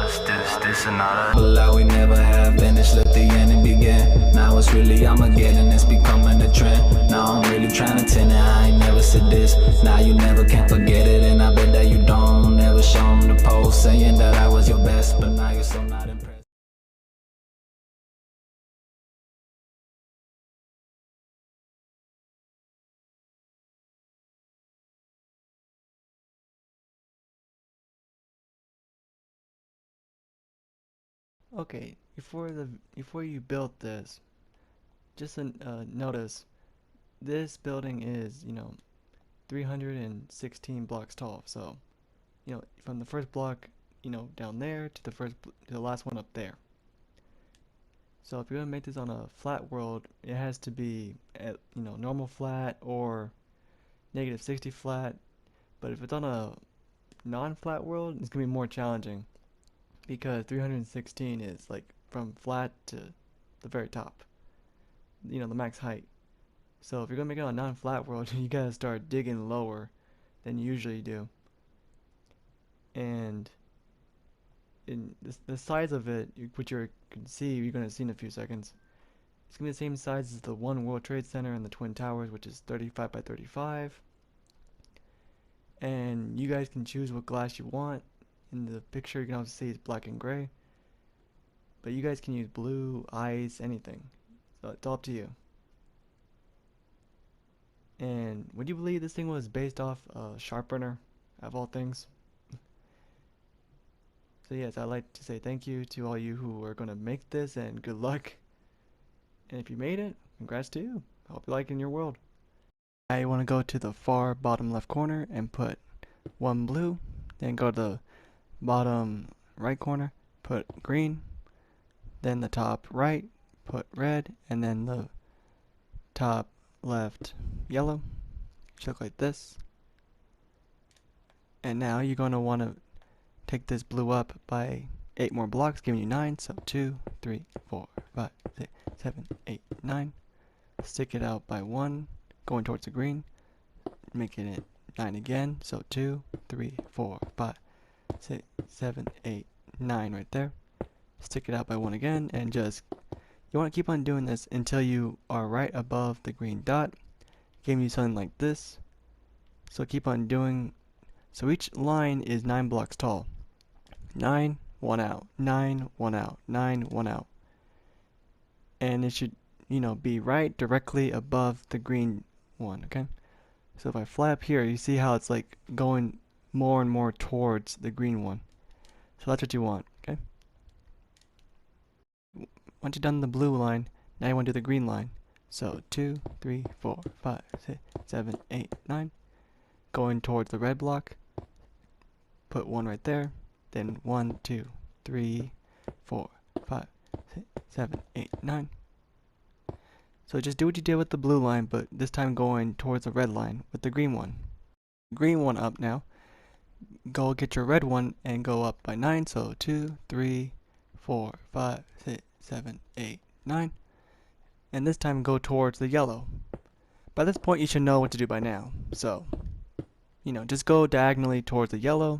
this another. But like we never have finished, let the ending begin. Now it's really Armageddon, it's becoming a trend. Now I'm really trying to tend it, I ain't never said this. Now you never can forget it, and I bet that you don't. Never show 'em the post saying that I was your best, but now you're so not impressed. Okay, before you build this, just notice this building is 316 blocks tall. So from the first block down there to the last one up there. So if you're gonna make this on a flat world, it has to be at normal flat or -60 flat. But if it's on a non-flat world, it's gonna be more challenging, because 316 is like from flat to the very top, the max height. So if you're gonna make it on a non-flat world, you gotta start digging lower than you usually do. And in the size of it, which you're gonna see in a few seconds, it's gonna be the same size as the One World Trade Center and the Twin Towers, which is 35 by 35. And you guys can choose what glass you want. In the picture, you can also see it's black and gray, but you guys can use blue, ice, anything. So it's all up to you. And would you believe this thing was based off a sharpener, of all things? So yes, I'd like to say thank you to all you who are going to make this, and good luck. And if you made it, congrats to you. I hope you like it in your world. I want to go to the far bottom left corner and put one blue, then go to the bottom right corner, put green, then the top right, put red, and then the top left yellow. Should look like this. And now you're going to want to take this blue up by 8 more blocks, giving you 9. So 2, 3, 4, 5, 6, 7, 8, 9. Stick it out by 1, going towards the green, making it 9 again. So 2, 3, 4, 5, 6, 7, 8, 9 right there. Stick it out by 1 again, and you want to keep on doing this until you are right above the green dot, giving you something like this. So keep on doing. So each line is 9 blocks tall. 9, 1 out, 9, 1 out, 9, 1 out. And it should, be right directly above the green one, okay? So if I fly up here, you see how it's like going more and more towards the green one. So that's what you want, okay? Once you've done the blue line, now you want to do the green line. So 2, 3, 4, 5, 6, 7, 8, 9. Going towards the red block, put 1 right there. Then 1, 2, 3, 4, 5, 6, 7, 8, 9. So just do what you did with the blue line, but this time going towards the red line with the green one. Green one up now. Go get your red one and go up by 9. So 2, 3, 4, 5, 6, 7, 8, 9. And this time go towards the yellow. By this point you should know what to do by now. So, just go diagonally towards the yellow.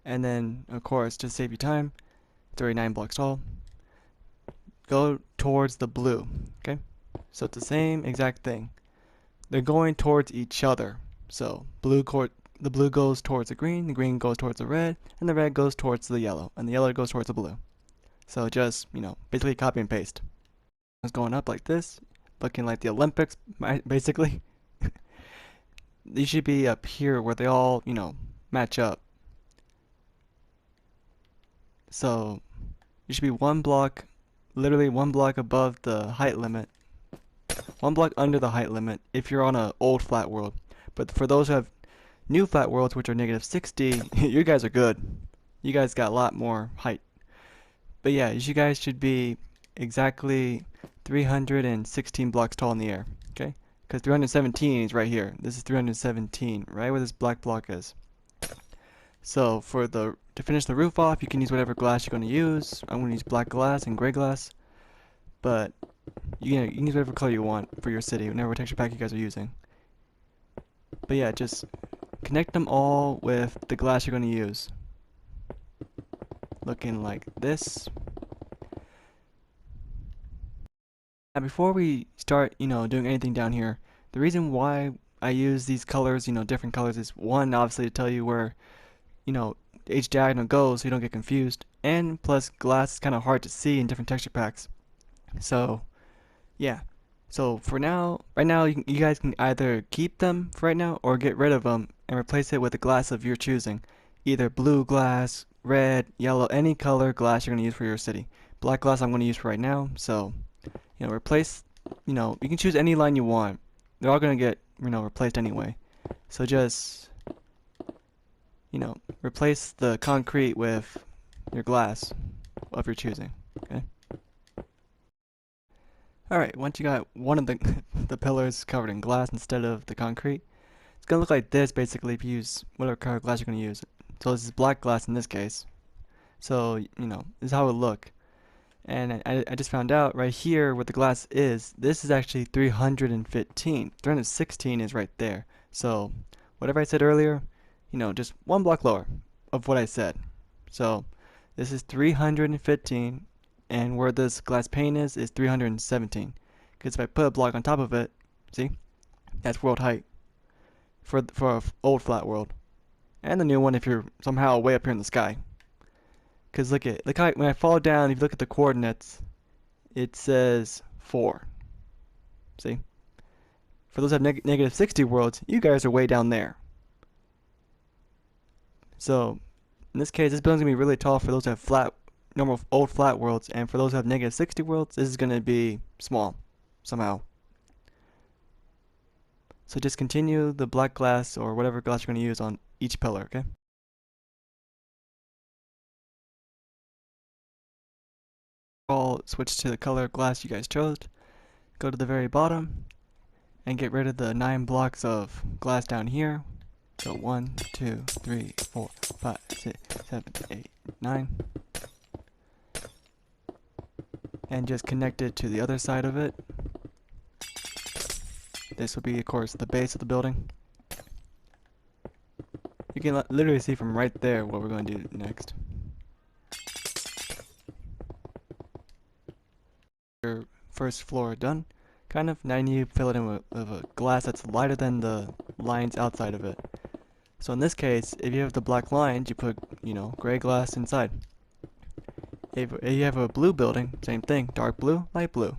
And then, of course, to save you time, it's already 9 blocks tall. Go towards the blue, okay? So it's the same exact thing. They're going towards each other. So the blue goes towards the green goes towards the red, and the red goes towards the yellow, and the yellow goes towards the blue. So just, basically copy and paste. It's going up like this, looking like the Olympics, basically. These should be up here where they all, match up. So you should be 1 block, literally 1 block above the height limit, 1 block under the height limit if you're on an old flat world. But for those who have new flat worlds, which are -60, you guys are good. You guys got a lot more height. But yeah, you guys should be exactly 316 blocks tall in the air, okay? Because 317 is right here. This is 317, right where this black block is. So to finish the roof off, you can use whatever glass you're going to use. I'm going to use black glass and gray glass. But you can use whatever color you want for your city, whatever texture pack you guys are using. But yeah, just connect them all with the glass you're going to use. looking like this. Now before we start, doing anything down here, the reason why I use these colors, different colors, is one, obviously to tell you where, each diagonal goes so you don't get confused, and plus glass is kind of hard to see in different texture packs. So yeah, so for now, right now, you guys can either keep them for right now or get rid of them and replace it with a glass of your choosing. Either blue glass, red, yellow, any color glass you're going to use for your city. Black glass I'm going to use for right now, so, replace, you can choose any line you want. They're all going to get, replaced anyway. So just, replace the concrete with your glass of your choosing, okay? Alright, once you got one of the the pillars covered in glass instead of the concrete, it's gonna look like this basically if you use whatever color glass you're gonna use. So this is black glass in this case. So, this is how it would look. And I just found out right here where the glass is, this is actually 315. 316 is right there. So, whatever I said earlier, just one block lower of what I said. So, this is 315. And where this glass pane is 317. Because if I put a block on top of it, see, that's world height for a old flat world, and the new one if you're somehow way up here in the sky. Because look how when I fall down, if you look at the coordinates, it says 4. See, for those who have negative 60 worlds, you guys are way down there. So in this case, this building's gonna be really tall for those who have normal old flat worlds, and for those who have negative 60 worlds, this is going to be small somehow. So just continue the black glass or whatever glass you're going to use on each pillar, okay? All switch to the color glass you guys chose. Go to the very bottom and get rid of the 9 blocks of glass down here. So 1, 2, 3, 4, 5, 6, 7, 8, 9. And just connect it to the other side of it. This will be, of course, the base of the building. You can literally see from right there what we're going to do next. Your first floor done, kind of. Now you need to fill it in with a glass that's lighter than the lines outside of it. So in this case, if you have the black lines, you put, gray glass inside. If you have a blue building, same thing, dark blue, light blue.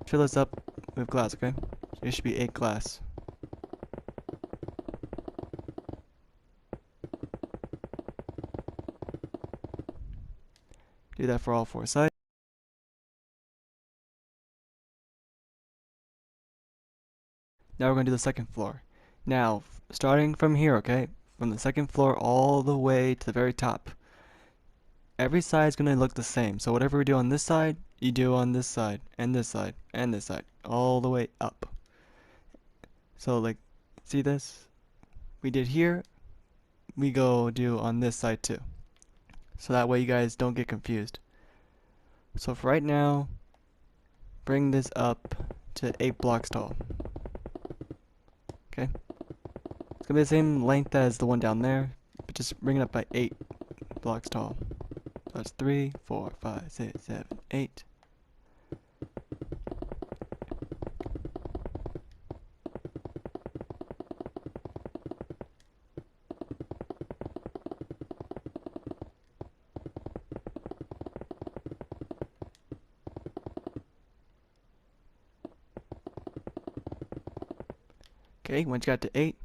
Fill this up with glass, okay? So it should be 8 glass. Do that for all 4 sides. Now we're going to do the second floor. Now, starting from here, okay? From the second floor all the way to the very top. Every side is going to look the same. So whatever we do on this side, you do on this side, and this side, and this side, all the way up. So like, see this? We did here, we go do on this side too. So that way you guys don't get confused. So for right now, bring this up to 8 blocks tall. Okay? It's going to be the same length as the one down there, but just bring it up by 8 blocks tall. So that's 3, 4, 5, 6, 7, 8. Okay, once you got to 8,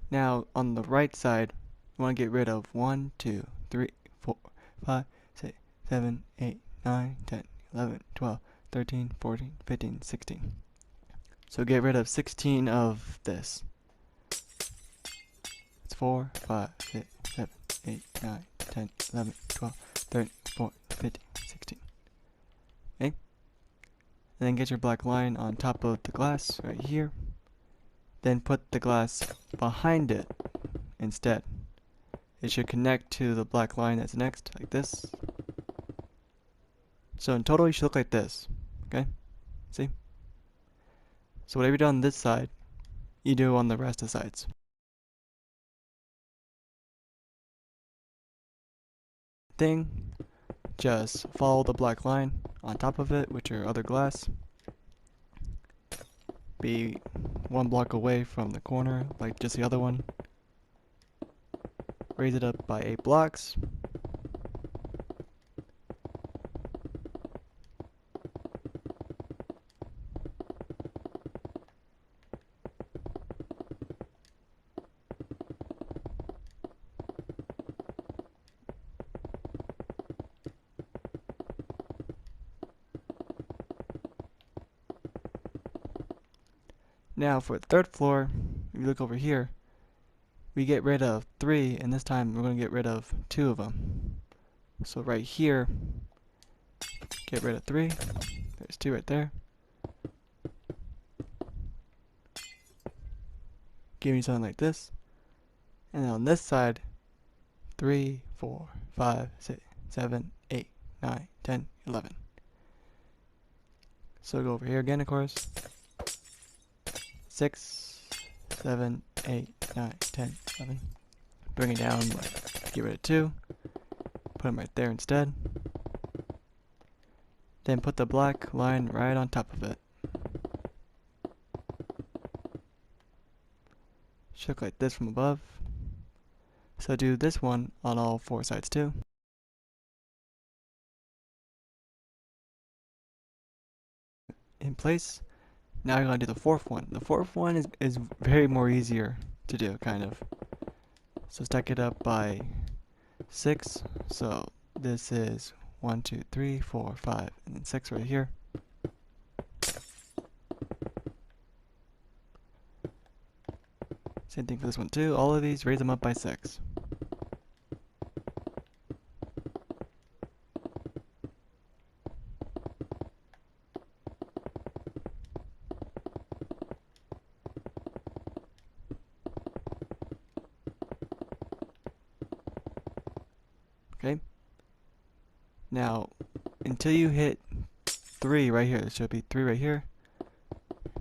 now on the right side, you want to get rid of 1, 2, 3, 4, 5, 6, 7, 8, 9, 10, 11, 12, 13, 14, 15, 16. So get rid of 16 of this. It's 4, 5, 6, 7, 8, 9, 10, 11, 12, 13, 14, 15, 16. Okay? And then get your black line on top of the glass right here. Then put the glass behind it instead. It should connect to the black line that's next, like this. So in total, you should look like this. Okay? See? So whatever you do on this side, you do on the rest of the sides. Thing. just follow the black line on top of it with your other glass. Be one block away from the corner, like just the other one. Raise it up by 8 blocks. Now for the third floor, if you look over here, we get rid of 3, and this time we're going to get rid of 2 of them. So right here, get rid of 3. There's 2 right there. Give me something like this. And then on this side, 3, 4, 5, 6, 7, 8, 9, 10, 11. So go over here again, of course. 6, 7, 8, 9, 10, 11. Bring it down, get rid of 2. Put them right there instead. Then put the black line right on top of it. Should look like this from above. So do this one on all 4 sides too. In place. Now you're going to do the 4th one. The 4th one is very more easier to do, kind of. So stack it up by 6. So this is 1, 2, 3, 4, 5, and then 6 right here. Same thing for this one too. All of these, raise them up by 6. Okay. Now, until you hit 3 right here, there should be 3 right here.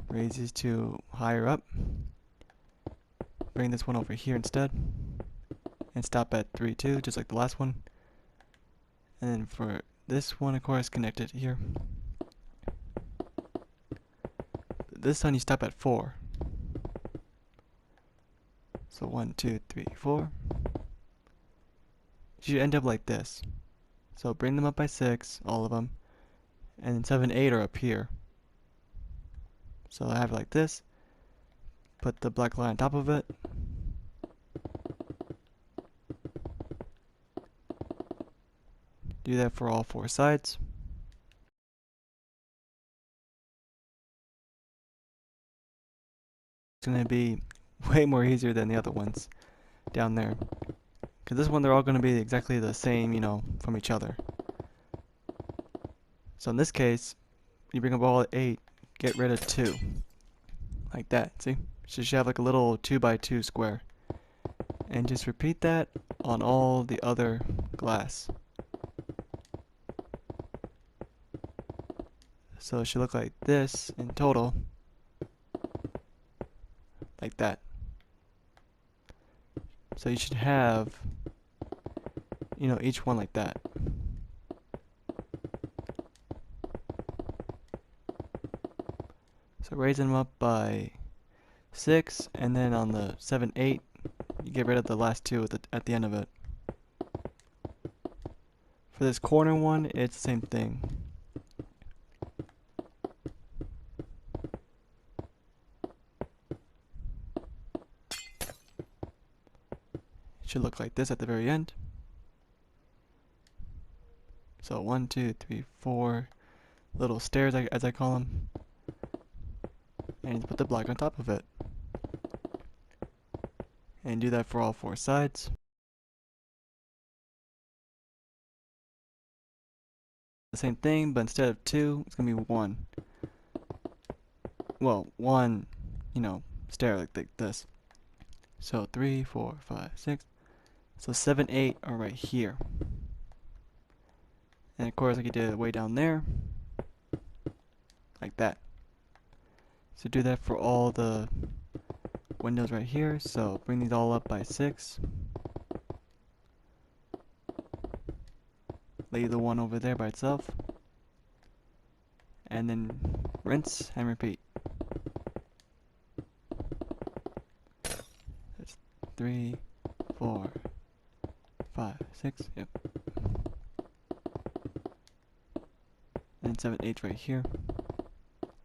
Raise these 2 higher up. Bring this one over here instead. And stop at 3 too, just like the last one. And then for this one, of course, connect it here. This time you stop at 4. So 1, 2, 3, 4. You should end up like this. So bring them up by 6, all of them. And then 7, 8 are up here. So I have it like this. Put the black line on top of it. Do that for all 4 sides. It's going to be way more easier than the other ones down there. Because this one, they're all going to be exactly the same, you know, from each other. So in this case, you bring up all 8, get rid of 2. Like that, see? So you should have like a little 2 by 2 square. And just repeat that on all the other glass. So it should look like this in total. Like that. So you should have, you know, each one like that. So raise them up by 6, and then on the 7, 8, you get rid of the last 2 at the end of it. For this corner one, it's the same thing. It should look like this at the very end. So 1, 2, 3, 4 little stairs, as I call them. And put the black on top of it. And do that for all 4 sides. The same thing, but instead of 2, it's going to be 1. Well, 1, you know, stair like this. So 3, 4, 5, 6. So 7, 8 are right here. And of course, like you did way down there. Like that. So do that for all the windows right here. So bring these all up by 6. leave the one over there by itself, and then rinse and repeat. That's 3, 4, 5, 6, yep. And 7, 8 right here.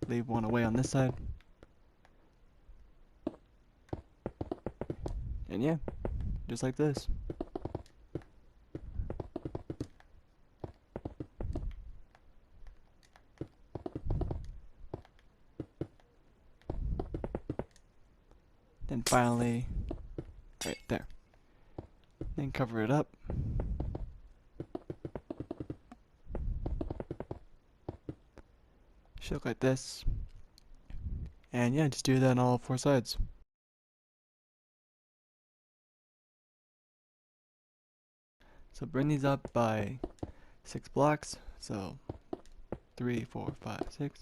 Leave one away on this side. And yeah, just like this. Then finally, right there. Then cover it up. Should look like this. And yeah, just do that on all 4 sides. So bring these up by 6 blocks. So 3, 4, 5, 6.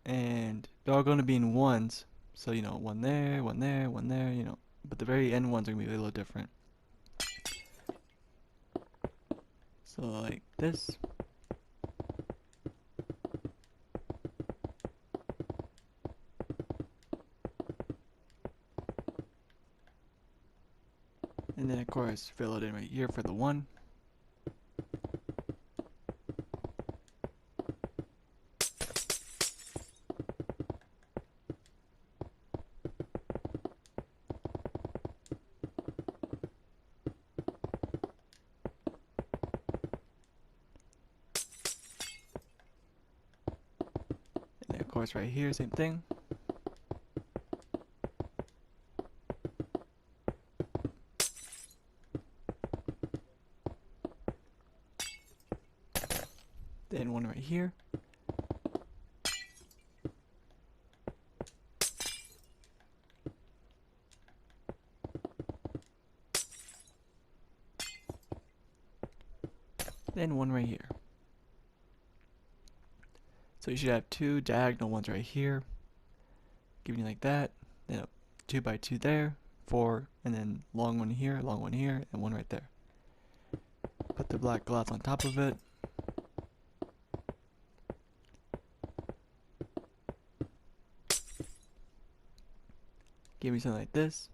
And they're all going to be in ones. So, you know, one there, one there, one there, you know. But the very end ones are going to be a little different. So like this. And then of course fill it in right here for the 1. And then of course right here, same thing. Then one right here. Then one right here. So you should have 2 diagonal ones right here, giving you like that. Then a 2 by 2 there, 4, and then long one here, and one right there. Put the black gloss on top of it. Give me something like this.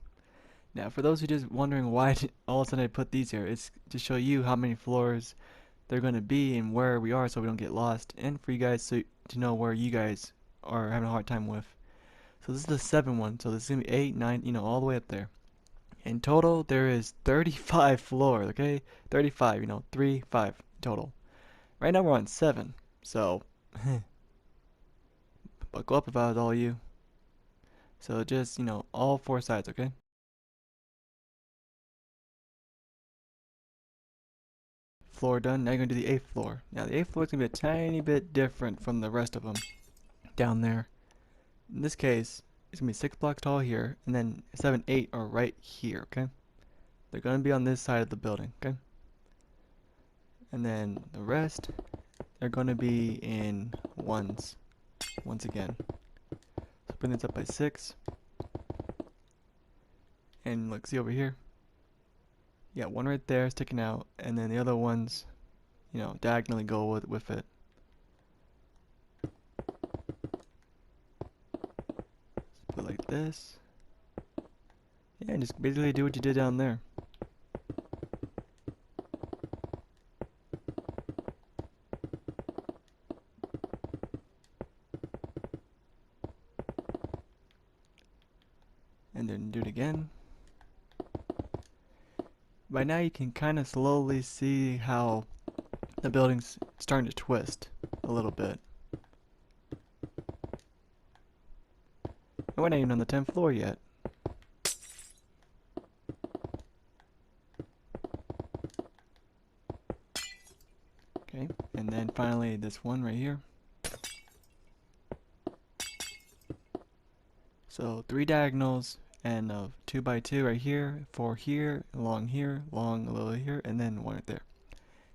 Now, for those who just wondering why all of a sudden I put these here, it's to show you how many floors they're going to be and where we are so we don't get lost, and for you guys to know where you guys are having a hard time with. So this is the 7 one, so this is going to be 8, 9, you know, all the way up there. In total, there is 35 floors, okay? 35, you know, 3, 5 total. Right now we're on 7, so buckle up if I was all you. So just, you know, all 4 sides, okay? Floor done. Now you're going to do the 8th floor. Now the 8th floor is going to be a tiny bit different from the rest of them down there. In this case, it's going to be 6 blocks tall here, and then 7, 8 are right here, okay? They're going to be on this side of the building, okay? And then the rest, they're going to be in ones, once again. So bring this up by 6. And look, see over here? Yeah, one right there sticking out, and then the other ones, you know, diagonally go with it. Put like this. Yeah, and just basically do what you did down there. And then do it again. By now you can kind of slowly see how the building's starting to twist a little bit. And we're not even on the 10th floor yet. Okay, and then finally this one right here. So 3 diagonals and 2 by 2 right here, 4 here, long a little here, and then one right there.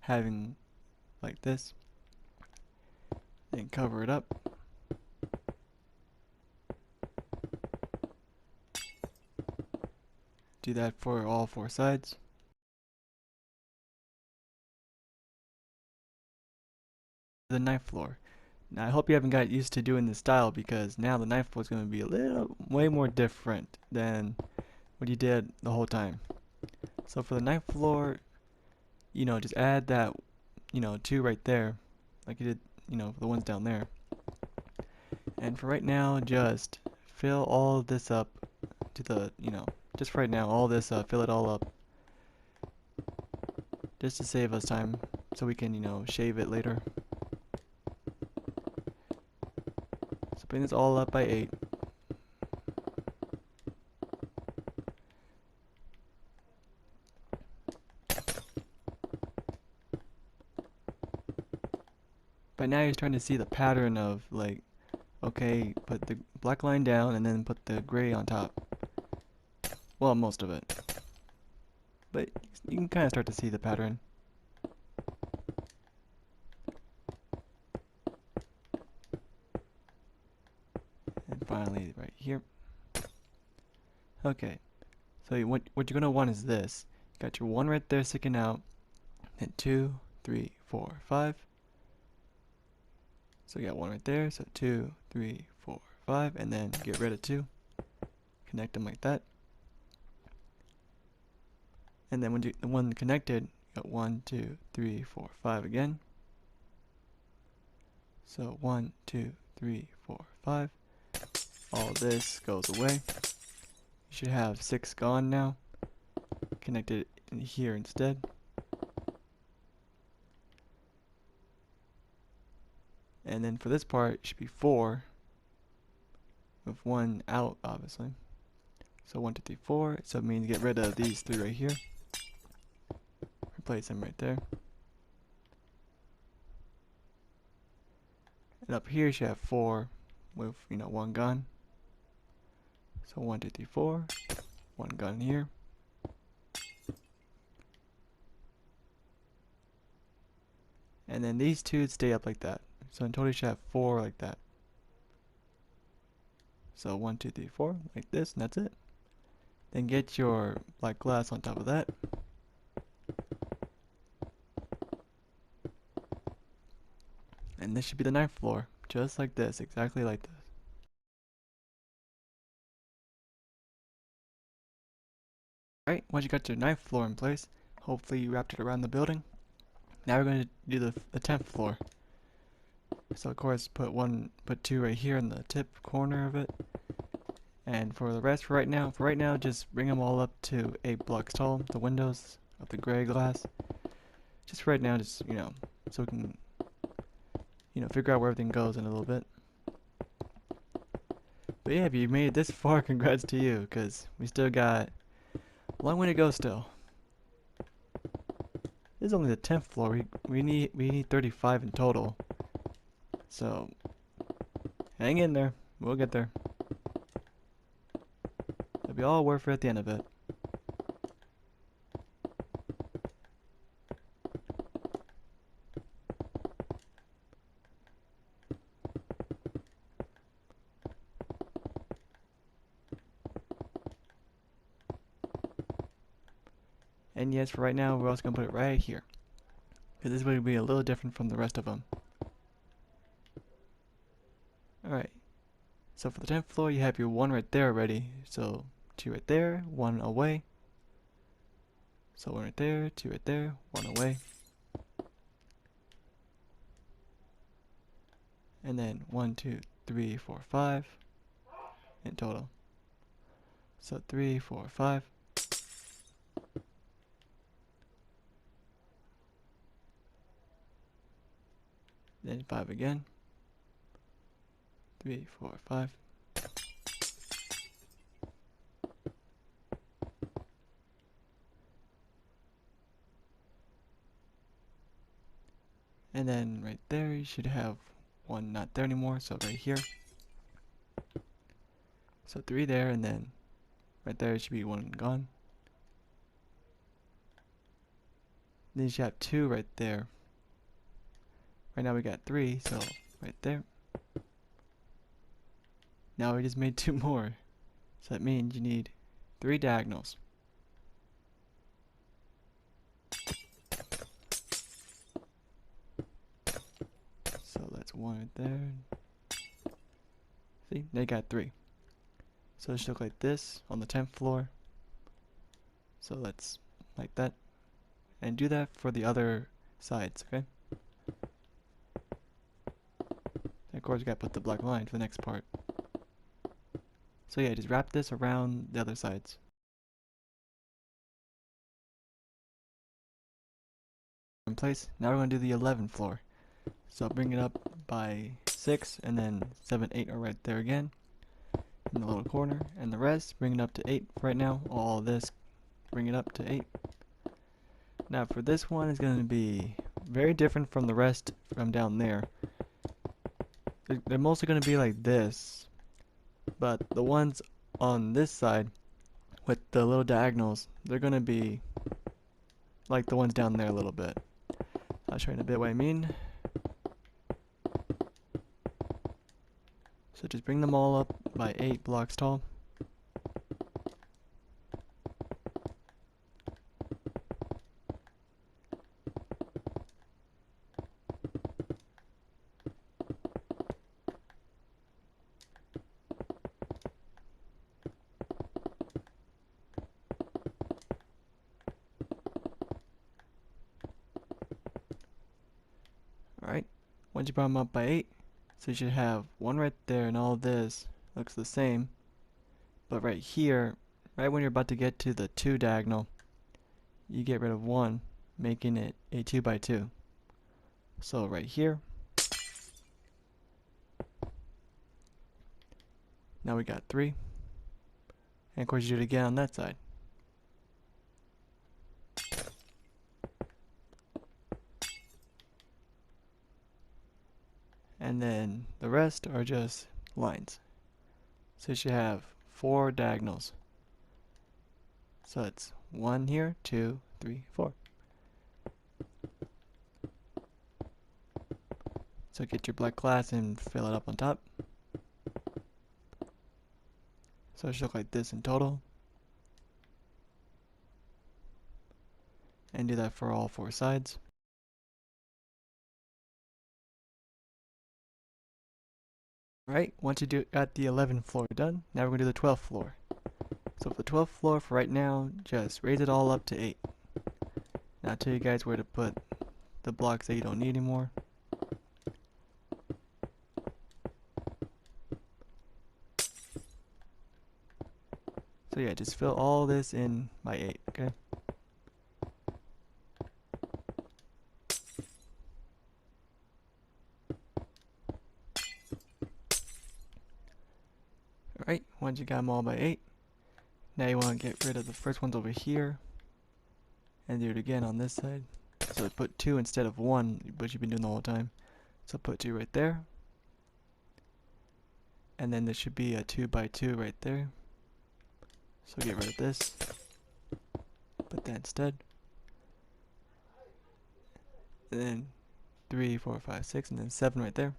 Having like this. Then cover it up. Do that for all 4 sides. the ninth floor. Now I hope you haven't got used to doing this style, because now the ninth floor is going to be way more different than what you did the whole time. So for the ninth floor, just add that, 2 right there, like you did, for the ones down there. And for right now, just fill all of this up to the, just for right now, all this, fill it all up. Just to save us time, so we can, shave it later. So bring this all up by 8. But now you're starting to see the pattern of, like, okay, put the black line down and then put the gray on top. Well, most of it. But you can kind of start to see the pattern. And finally, right here. Okay, so what you're going to want is this. You got your 1 right there sticking out, then 2, 3, 4, 5. So you got 1 right there, so 2, 3, 4, 5, and then get rid of 2. Connect them like that. And then when the one connected, you got 1, 2, 3, 4, 5 again. So 1, 2, 3, 4, 5. All this goes away. You should have 6 gone now. Connected in here instead. And then for this part, it should be 4 with 1 out, obviously. So 1, 2, 3, 4. So it means get rid of these 3 right here. Replace them right there. And up here you should have 4 with 1 gone. So 1, 2, 3, 4. 1 gone here. And then these 2 stay up like that. So in total you should have 4 like that. So 1, 2, 3, 4 like this, and that's it. Then get your black glass on top of that. And this should be the ninth floor, just like this, exactly like this. Alright, once you got your ninth floor in place, hopefully you wrapped it around the building. Now we're going to do the 10th floor. So of course put 2 right here in the tip corner of it. And for the rest, for right now, just bring them all up to 8 blocks tall, the windows of the gray glass. Just for right now, just, so we can, figure out where everything goes in a little bit. But yeah, if you made it this far, congrats to you, because we still got a long way to go still. This is only the 10th floor. We need 35 in total. So hang in there. We'll get there. It'll be all worth it at the end of it. And yes, for right now, we're also going to put it right here, because this is going to be a little different from the rest of them. Alright, so for the 10th floor, you have your 1 right there already. So 2 right there, 1 away. So 1 right there, 2 right there, 1 away. And then 1, 2, 3, 4, 5 in total. So 3, 4, 5. Then 5 again. 3, 4, 5. And then right there you should have 1 not there anymore, so right here. So 3 there, and then right there should be 1 gone. Then you should have 2 right there. Right now we got 3, so right there. Now we just made 2 more. So that means you need 3 diagonals. one right there. See, now you got 3. So it should look like this on the 10th floor. So let's like that. And do that for the other sides, okay? And of course, you gotta put the black line for the next part. So yeah, just wrap this around the other sides. In place. Now we're gonna do the 11th floor. So bring it up by 6, and then 7, 8 are right there again in the little corner, and the rest bring it up to 8 right now. All this bring it up to 8. Now for this one is going to be very different from the rest from down there. They're mostly going to be like this, but the ones on this side with the little diagonals, they're going to be like the ones down there a little bit. I'll show you in a bit what I mean. So just bring them all up by 8 blocks tall. Alright, once you brought them up by 8, so you should have one right there, and all this looks the same. But right here, right when you're about to get to the 2 diagonal, you get rid of 1, making it a 2 by 2. So right here, now we got 3. And of course you do it again on that side. And then the rest are just lines. So you should have 4 diagonals. So it's 1 here, 2, 3, 4. So get your black glass and fill it up on top. So it should look like this in total. And do that for all 4 sides. Right, once you got the 11th floor done, now we're going to do the 12th floor. So for the 12th floor, for right now, just raise it all up to 8. Now I'll tell you guys where to put the blocks that you don't need anymore. So yeah, just fill all this in by 8, okay? Alright, once you got them all by 8, now you want to get rid of the first ones over here, and do it again on this side. So put 2 instead of 1, which you've been doing the whole time. So put 2 right there, and then there should be a 2 by 2 right there. So get rid of this, put that instead, and then 3, 4, 5, 6, and then 7 right there.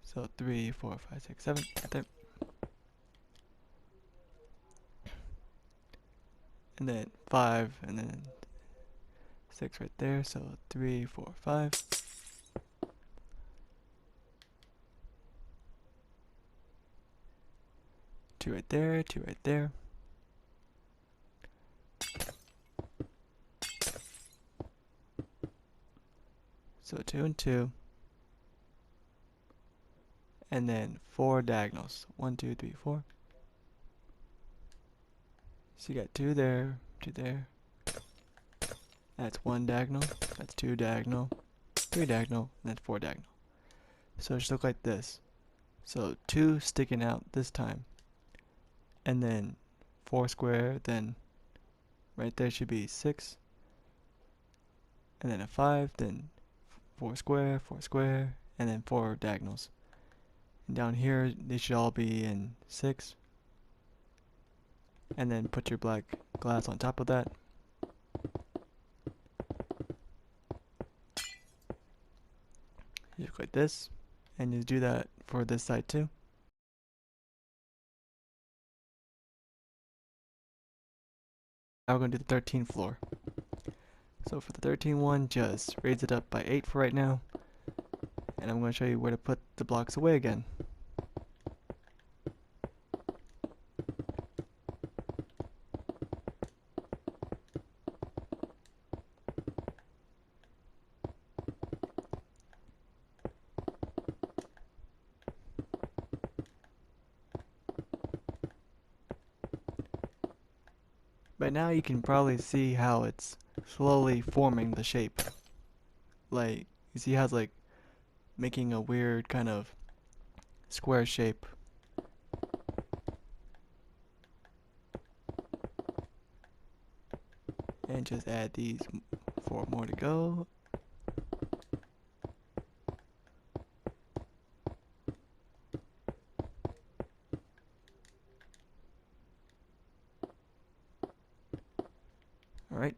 So 3, 4, 5, 6, 7 right there. And then 5, and then 6 right there. So 3, 4, 5. Two right there, 2 right there. So 2 and 2. And then 4 diagonals. 1, 2, 3, 4. So you got 2 there, 2 there. That's 1 diagonal. That's 2 diagonal, 3 diagonal, and then 4 diagonal. So it should look like this. So 2 sticking out this time. And then 4 square, then right there should be 6. And then a 5, then 4 square, and then 4 diagonals. And down here, they should all be in 6. And then put your black glass on top of that. You look like this. And you do that for this side too. Now we're going to do the 13th floor. So for the 13th one, just raise it up by 8 for right now. and I'm going to show you where to put the blocks away again. By now you can probably see how it's slowly forming the shape. Like, you see how it's like making a weird kind of square shape. And just add these 4 more to go. Alright,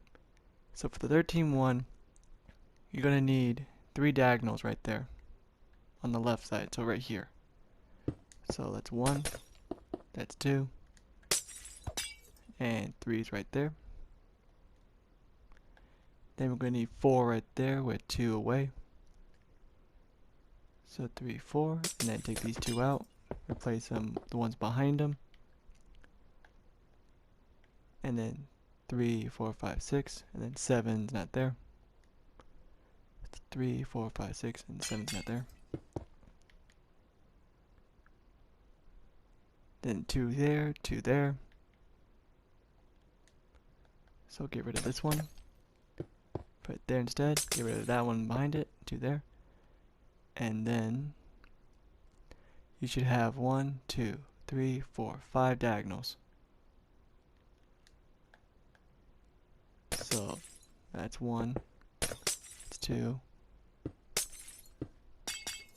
so for the 13 one, you're going to need 3 diagonals right there on the left side, so right here. So that's 1, that's 2, and 3 is right there. Then we're going to need 4 right there with 2 away. So 3, 4, and then take these 2 out, replace them, the ones behind them. And then 3, 4, 5, 6, and then 7's not there. It's 3, 4, 5, 6, and 7's not there. Then 2 there, 2 there. So get rid of this one. Put it there instead. Get rid of that one behind it, 2 there. And then you should have 1, 2, 3, 4, 5 diagonals. So that's 1, that's 2,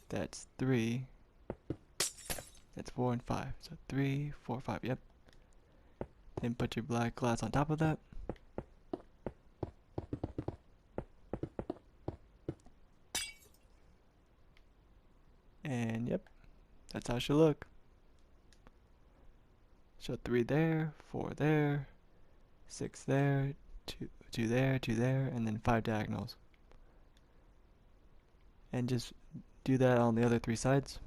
that's 3, that's 4 and 5. So 3, 4, 5, yep. Then put your black glass on top of that. And yep, that's how it should look. So 3 there, 4 there, 6 there, 2 there, 2 there, and then 5 diagonals. And just do that on the other 3 sides.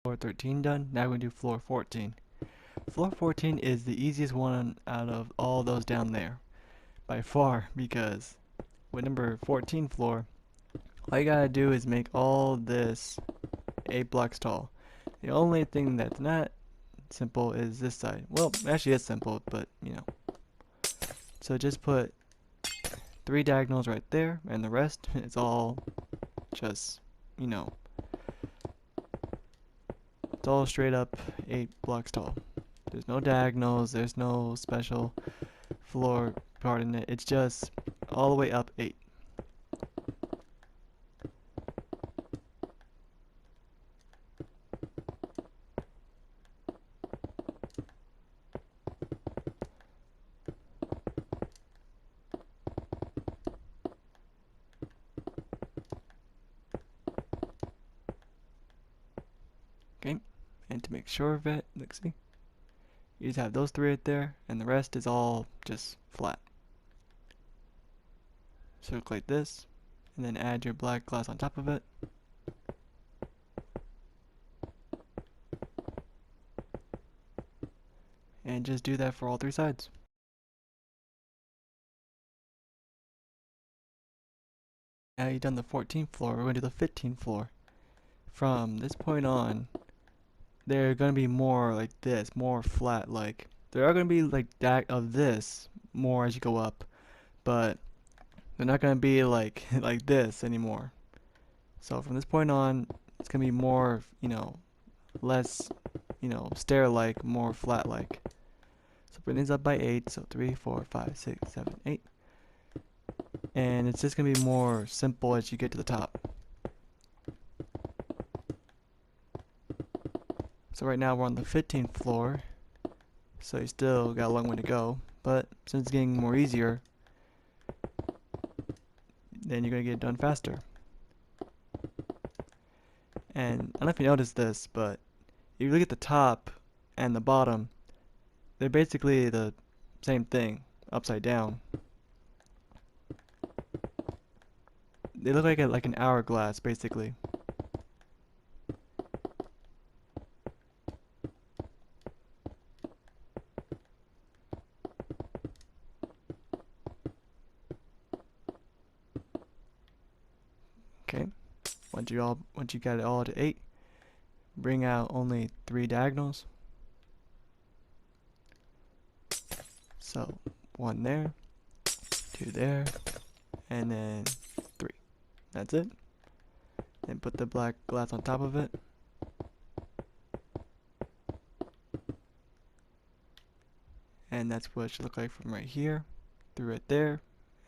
Floor 13 done. Now we're going to do floor 14. Floor 14 is the easiest one out of all those down there by far, because with number 14 floor, all you gotta do is make all this 8 blocks tall. The only thing that's not simple is this side. Well, actually it's simple, but you know. So just put 3 diagonals right there, and the rest is all just, you know, it's all straight up 8 blocks tall. There's no diagonals, there's no special floor part in it. It's just all the way up 8. Okay, and to make sure of it, let's see. You just have those 3 right there, and the rest is all just flat. So look like this, and then add your black glass on top of it. And just do that for all 3 sides. Now you've done the 14th floor, we're going to do the 15th floor. From this point on, they're going to be more like this, more flat like. There are going to be like that of this more as you go up, but they're not going to be like like this anymore. So from this point on, it's going to be more, you know, less, you know, stair-like, more flat-like. So bring these up by 8, so 3, 4, 5, 6, 7, 8. And it's just going to be more simple as you get to the top. So right now we're on the 15th floor, so you still got a long way to go, but since it's getting more easier, then you're going to get it done faster. And I don't know if you noticed this, but if you look at the top and the bottom, they're basically the same thing, upside down. they look like an hourglass basically. Okay. Once you got it all to 8, bring out only 3 diagonals. So 1 there, 2 there, and then 3. That's it. Then put the black glass on top of it. And that's what it should look like from right here through right there,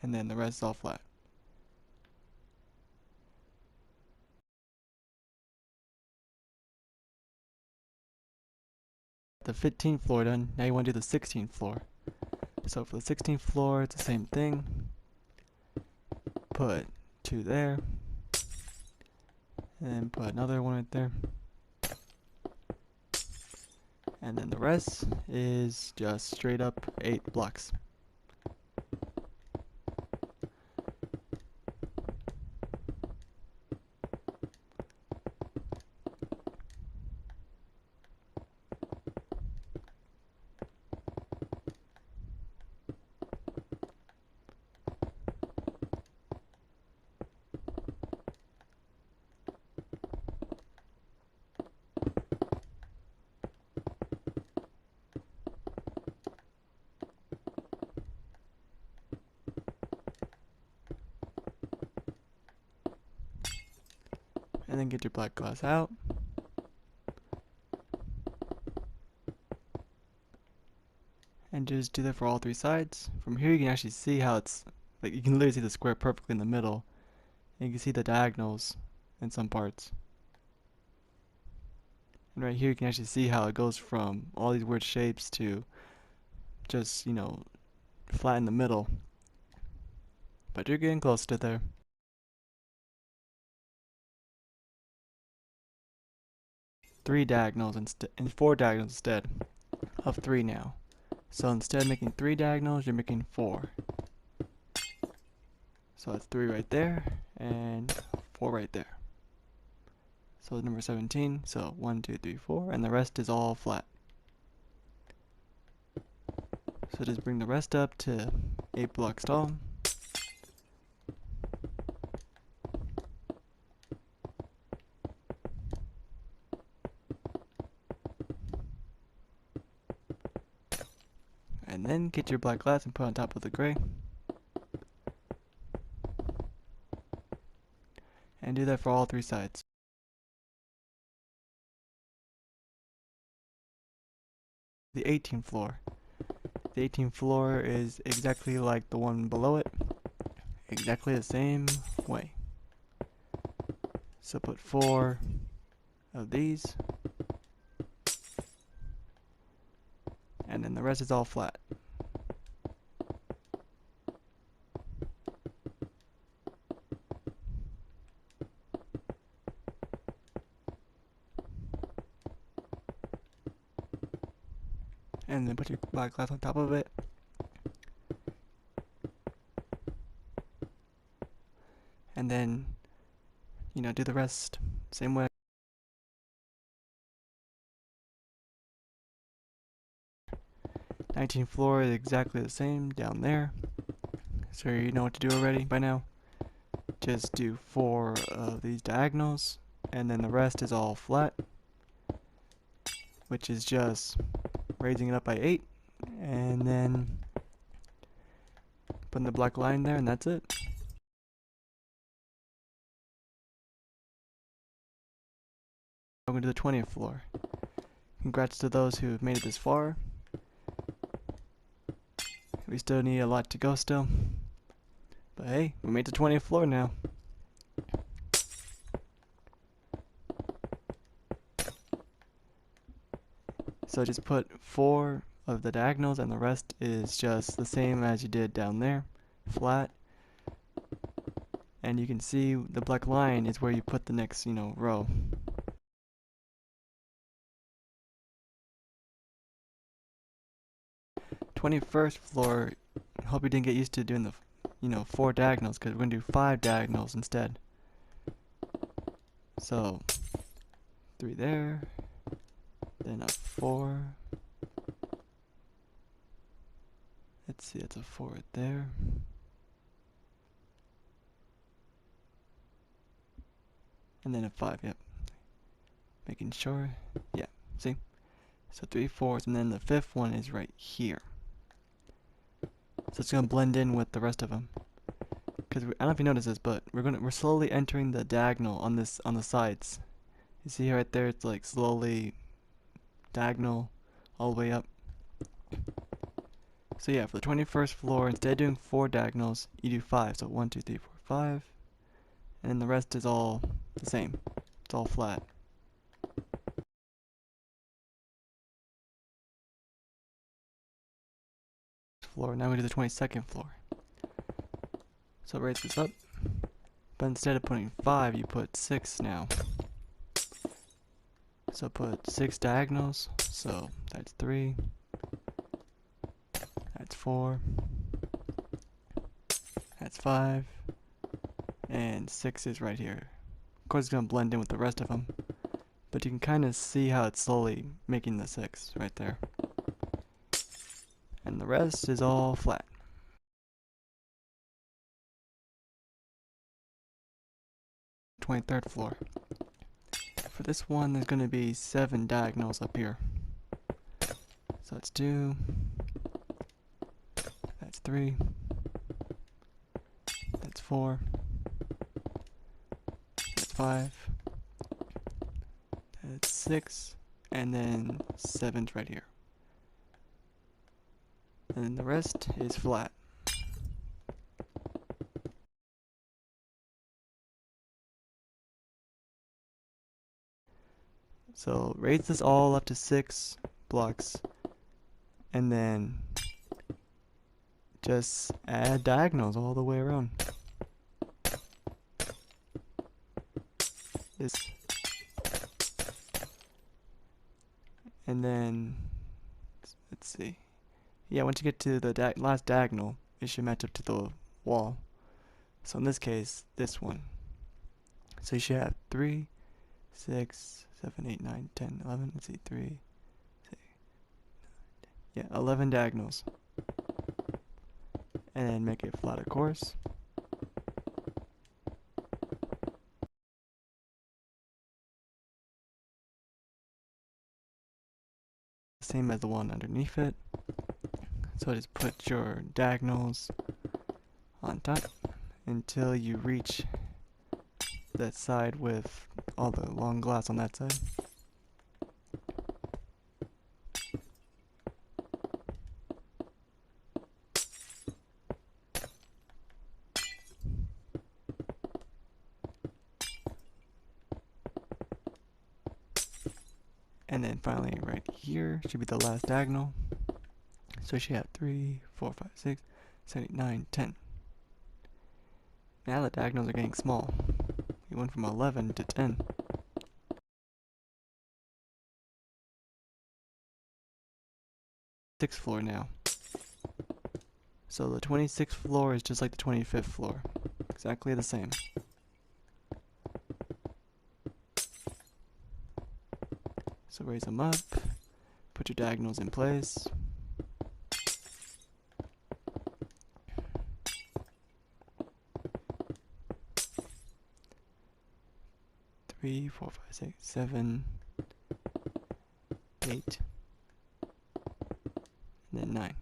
and then the rest is all flat. The 15th floor done. Now you want to do the 16th floor. So for the 16th floor, it's the same thing. Put 2 there, and put another one right there. And then the rest is just straight up 8 blocks. And then get your black glass out. And just do that for all 3 sides. From here you can actually see how it's, like you can literally see the square perfectly in the middle. And you can see the diagonals in some parts. And right here you can actually see how it goes from all these weird shapes to just, flat in the middle. But you're getting close to there. Three diagonals instead, and 4 diagonals instead of 3 now. So instead of making 3 diagonals, you're making 4. So that's 3 right there, and 4 right there. So number 17, so 1, 2, 3, 4, and the rest is all flat. So just bring the rest up to 8 blocks tall. And then get your black glass and put on top of the gray. And do that for all 3 sides. The 18th floor. The 18th floor is exactly like the one below it. Exactly the same way. So put 4 of these. And then the rest is all flat. And then put your black glass on top of it. And then, do the rest same way. 19th floor is exactly the same down there. So you know what to do already by now. Just do 4 of these diagonals, and then the rest is all flat, which is just raising it up by 8, and then putting the black line there, and that's it. I'm going to the 20th floor. Congrats to those who have made it this far. We still need a lot to go still. But hey, we made the 20th floor now. So just put 4 of the diagonals and the rest is just the same as you did down there. Flat. And you can see the black line is where you put the next, row. '21st floor, hope you didn't get used to doing the 4 diagonals because we're going to do 5 diagonals instead. So 3 there, then a 4. Let's see, that's a 4 right there. And then a 5, yep. Making sure, yeah, see? So 3 4s, and then the 5th one is right here. So it's gonna blend in with the rest of them. Because I don't know if you noticed this, but we're slowly entering the diagonal on the sides. You see right there, it's like slowly diagonal all the way up. So yeah, for the 21st floor, instead of doing 4 diagonals, you do 5. So 1 2 3 4 5, and then the rest is all the same. It's all flat. Floor. Now we do the 22nd floor. So raise this up, but instead of putting 5, you put 6 now. So put 6 diagonals. So that's 3. That's 4. That's 5. And 6 is right here. Of course, it's gonna blend in with the rest of them, but you can kind of see how it's slowly making the 6 right there. And the rest is all flat. Twenty-third floor. For this one, there's going to be 7 diagonals up here. So that's 2. That's 3. That's 4. That's 5. That's 6. And then 7's right here. And then the rest is flat. So raise this all up to 6 blocks, and then just add diagonals all the way around. This, and then let's see. Yeah, once you get to the last diagonal, it should match up to the wall. So in this case, this one. So you should have 3, 6, 7, 8, 9, 10, 11. Let's see, 3, 6, 9, 10. Yeah, 11 diagonals. And then make it flat, of course. Same as the one underneath it. So just put your diagonals on top until you reach that side with all the long glass on that side. And then finally right here should be the last diagonal. So you should have 3, 4, 5, 6, 7, 8, 9, 10. Now the diagonals are getting small. We went from 11 to 10. Sixth floor now. So the 26th floor is just like the 25th floor. Exactly the same. So raise them up. Put your diagonals in place. 3, 4, 5, 6, 7, 8, and then 9.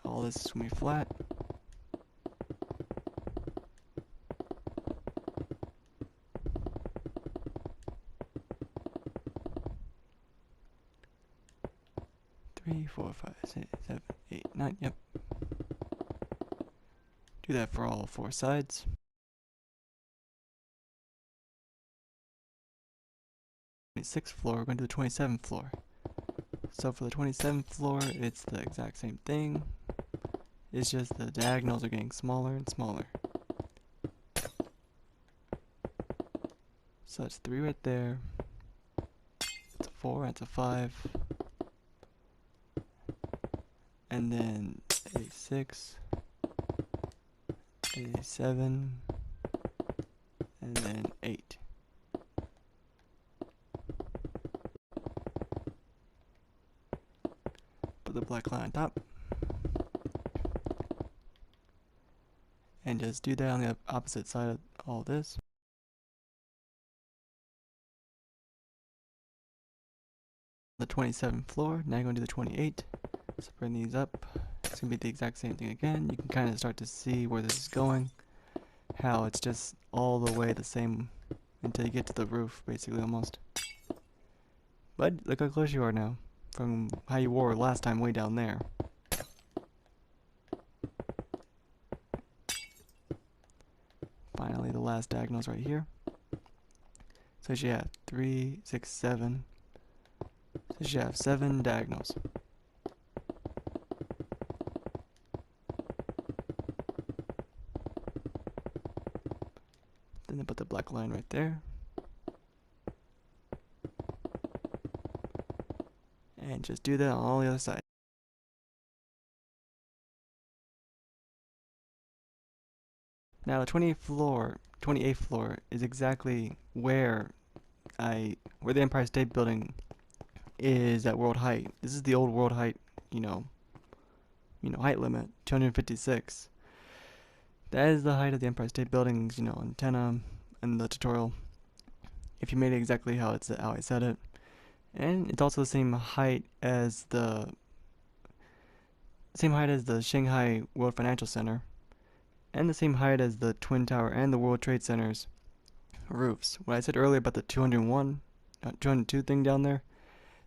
All this is going to be flat. Three, 4, 5, 6, 7, 8, 9. Yep. Do that for all 4 sides. Sixth floor, we're going to the 27th floor. So for the 27th floor, it's the exact same thing. It's just the diagonals are getting smaller and smaller. So that's 3 right there. It's a 4, that's a 5. And then a 6, a 7, and then 8. Put the black line on top. And just do that on the opposite side of all this. The 27th floor, now you're going to do the 28. So bring these up. It's going to be the exact same thing again. You can kind of start to see where this is going. How it's just all the way the same until you get to the roof, basically, almost. But look how close you are now from how you were last time way down there. Finally, the last diagonal's right here. So you have 3, 6, 7. So you have 7 diagonals. Then put the black line right there. And just do that on all the other sides. Now the 28th floor is exactly where the Empire State Building is at world height. This is the old world height, height limit, 256. That is the height of the Empire State Building's, antenna in the tutorial. If you made it exactly how I said it. And it's also the same height as the Shanghai World Financial Center. And the same height as the Twin Tower and the World Trade Center's roofs. What I said earlier about the 202 thing down there,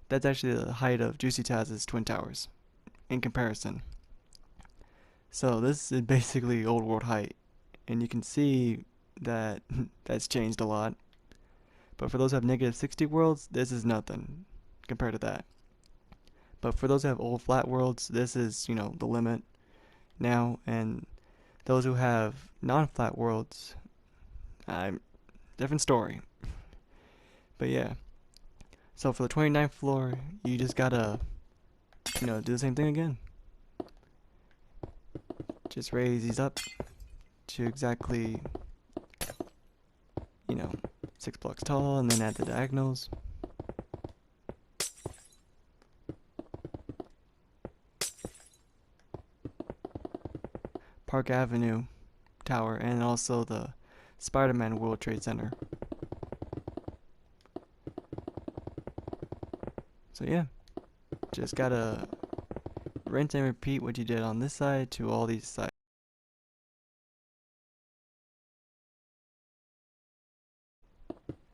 that's actually the height of Juicy Taz's Twin Towers in comparison. So this is basically old world height, and you can see that that's changed a lot. But for those who have negative 60 worlds, this is nothing compared to that. But for those who have old flat worlds, this is, the limit now. And those who have non-flat worlds, different story. But yeah. So for the 29th floor, you just gotta, do the same thing again. Just raise these up to exactly, 6 blocks tall, and then add the diagonals. Park Avenue Tower, and also the Spider-Man World Trade Center. So yeah, just gotta rinse and repeat what you did on this side to all these sides.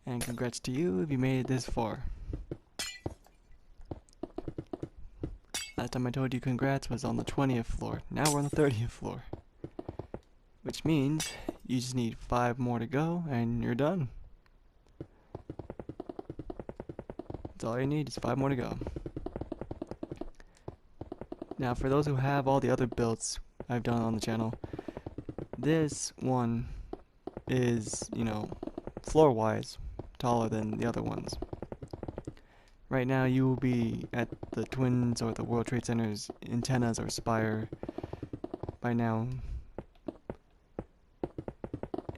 And congrats to you if you made it this far. Last time I told you congrats was on the 20th floor. Now we're on the 30th floor. Which means you just need 5 more to go and you're done. That's all you need, is 5 more to go. Now for those who have all the other builds I've done on the channel, this one is, floor-wise, taller than the other ones. Right now you will be at the Twins or the World Trade Center's antennas or spire by now.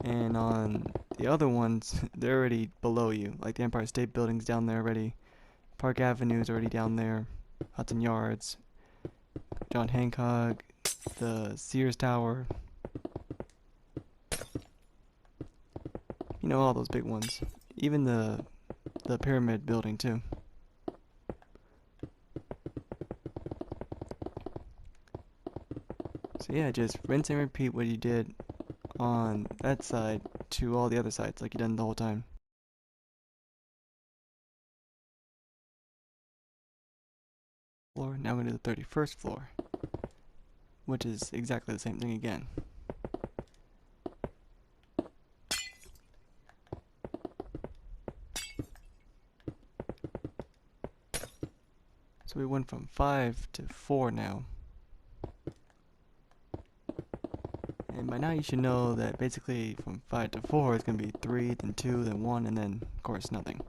And on the other ones, they're already below you. Like the Empire State Building's down there already. Park Avenue's already down there. Hudson Yards. John Hancock. The Sears Tower. All those big ones. Even the Pyramid Building too. So yeah, just rinse and repeat what you did on that side to all the other sides like you done the whole time. Floor. Now we're going to the 31st floor, which is exactly the same thing again. So we went from 5 to 4 now. And by now you should know that basically from 5 to 4 is going to be 3, then 2, then 1, and then of course nothing.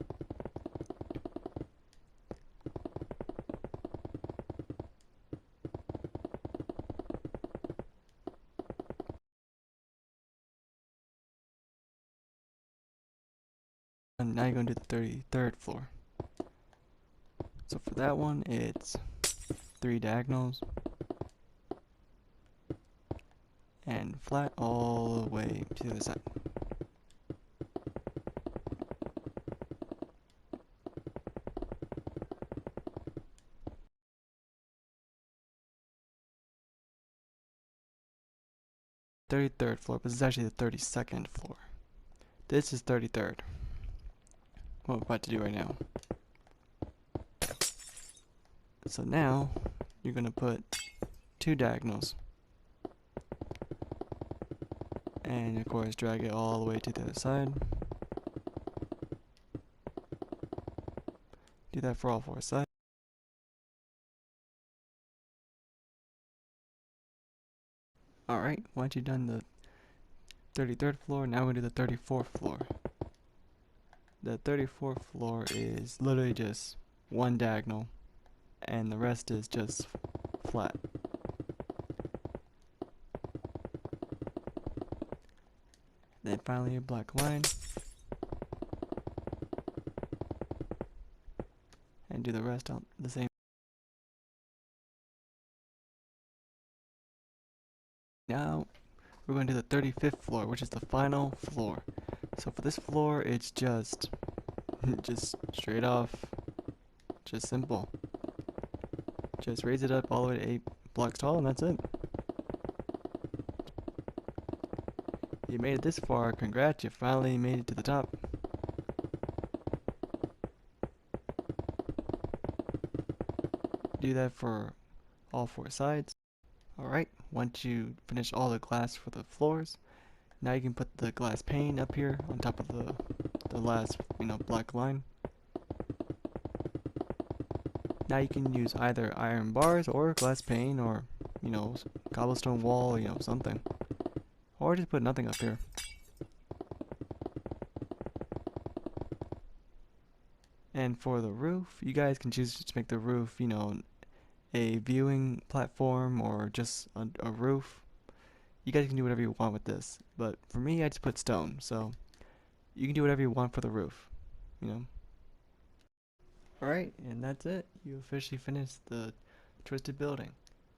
now you're going to do the 33rd floor. So for that one, it's 3 diagonals and flat all the way to the other side. Third floor, but this is actually the 32nd floor. This is 33rd. What we're about to do right now. So now you're gonna put 2 diagonals, and of course drag it all the way to the other side. Do that for all 4 sides. Alright, once you've done the 33rd floor, now we're gonna do the 34th floor. The 34th floor is literally just 1 diagonal, and the rest is just flat. Then finally a black line, and do the rest on the same. Now we're going to the 35th floor, which is the final floor. So for this floor, it's just straight off, just simple. Just raise it up all the way to 8 blocks tall, and that's it. You made it this far, congrats, you finally made it to the top. Do that for all 4 sides. Alright, once you finish all the glass for the floors, now you can put the glass pane up here on top of the last, black line. Now you can use either iron bars or glass pane or, cobblestone wall, something. Or just put nothing up here. And for the roof, you guys can choose to make the roof, a viewing platform or just a roof. You guys can do whatever you want with this, but for me, I just put stone, so you can do whatever you want for the roof, Alright, and that's it. You officially finished the Twisted building.